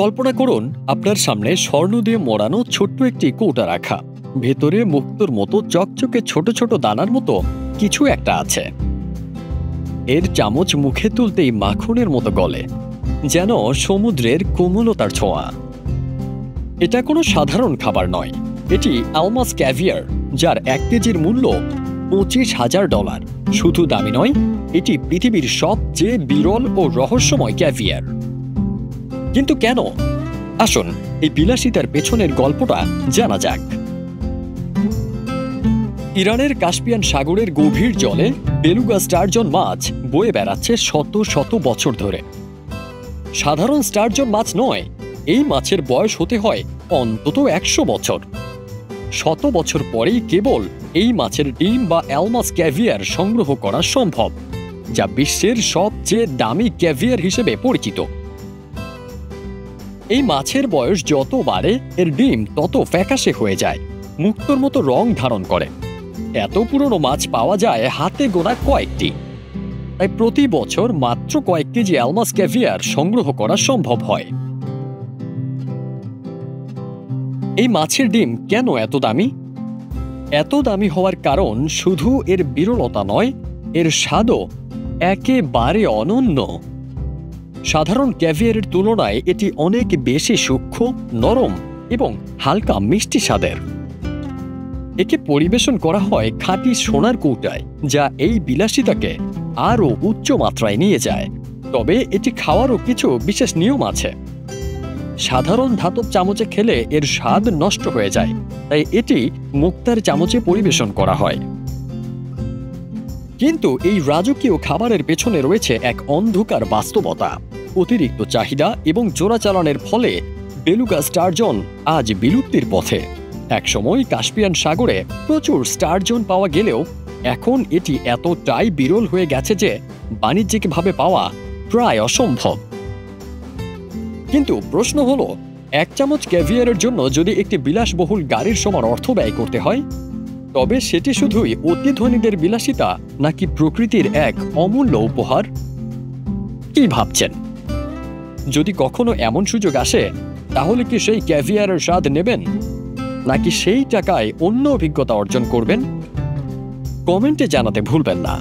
কল্পনা করুন আপনার সামনে স্বর্ণ দিয়ে মোড়ানো ছোট্ট একটি কৌটা রাখা, ভেতরে মুক্তোর মতো চকচকে ছোট ছোট দানার মতো কিছু একটা আছে। এর চামচ মুখে তুলতেই মাখনের মতো গলে, যেন সমুদ্রের কোমলতার ছোঁয়া। এটা কোনো সাধারণ খাবার নয়, এটি আলমাস ক্যাভিয়ার, যার 1 কেজির মূল্য $25,000। শুধু দামি নয়, এটি পৃথিবীর সবচেয়ে বিরল ও রহস্যময় ক্যাভিয়ার। কিন্তু কেন? আসুন এই বিলাসিতার পেছনের গল্পটা জানা যাক। ইরানের কাস্পিয়ান সাগরের গভীর জলে বেলুগা স্টারজন মাছ বয়ে বেড়াচ্ছে শত শত বছর ধরে। সাধারণ স্টারজন মাছ নয়, এই মাছের বয়স হতে হয় অন্তত 100 বছর। শত বছর পরেই কেবল এই মাছের ডিম বা অ্যালমাস ক্যাভিয়ার সংগ্রহ করা সম্ভব, যা বিশ্বের সবচেয়ে দামি ক্যাভিয়ার হিসেবে পরিচিত। এই মাছের বয়স যত বাড়ে, এর ডিম তত ফ্যাকাশে হয়ে যায়, মুক্তোর মতো রং ধারণ করে। এত পুরনো মাছ পাওয়া যায় হাতে গোনা কয়েকটি, তাই প্রতি বছর মাত্র কয়েক কেজি অ্যালমাস ক্যাভিয়ার সংগ্রহ করা সম্ভব হয়। এই মাছের ডিম কেন এত দামি? এত দামি হওয়ার কারণ শুধু এর বিরলতা নয়, এর স্বাদও একেবারে অনন্য। সাধারণ ক্যাভিয়ারের তুলনায় এটি অনেক বেশি সূক্ষ্ম, নরম এবং হালকা মিষ্টি স্বাদের। একে পরিবেশন করা হয় খাঁটি সোনার কৌটায়, যা এই বিলাসিতাকে আরও উচ্চ মাত্রায় নিয়ে যায়। তবে এটি খাওয়ারও কিছু বিশেষ নিয়ম আছে। সাধারণ ধাতব চামচে খেলে এর স্বাদ নষ্ট হয়ে যায়, তাই এটি মুক্তার চামচে পরিবেশন করা হয়। কিন্তু এই রাজকীয় খাবারের পেছনে রয়েছে এক অন্ধকার বাস্তবতা। অতিরিক্ত চাহিদা এবং চোরাচালানের ফলে বেলুগা স্টারজন আজ বিলুপ্তির পথে। একসময় কাস্পিয়ান সাগরে প্রচুর স্টারজন পাওয়া গেলেও এখন এটি এতটাই বিরল হয়ে গেছে যে বাণিজ্যিকভাবে পাওয়া প্রায় অসম্ভব। কিন্তু প্রশ্ন হলো, 1 চামচ ক্যাভিয়ারের জন্য যদি একটি বিলাসবহুল গাড়ির সমান অর্থ ব্যয় করতে হয়, তবে সেটি শুধুই অতি ধনীদের বিলাসিতা নাকি প্রকৃতির এক অমূল্য উপহার? কি ভাবছেন? যদি কখনো এমন সুযোগ আসে, তাহলে কি সেই ক্যাভিয়ারের স্বাদ নেবেন, নাকি সেই টাকায় অন্য অভিজ্ঞতা অর্জন করবেন? কমেন্টে জানাতে ভুলবেন না।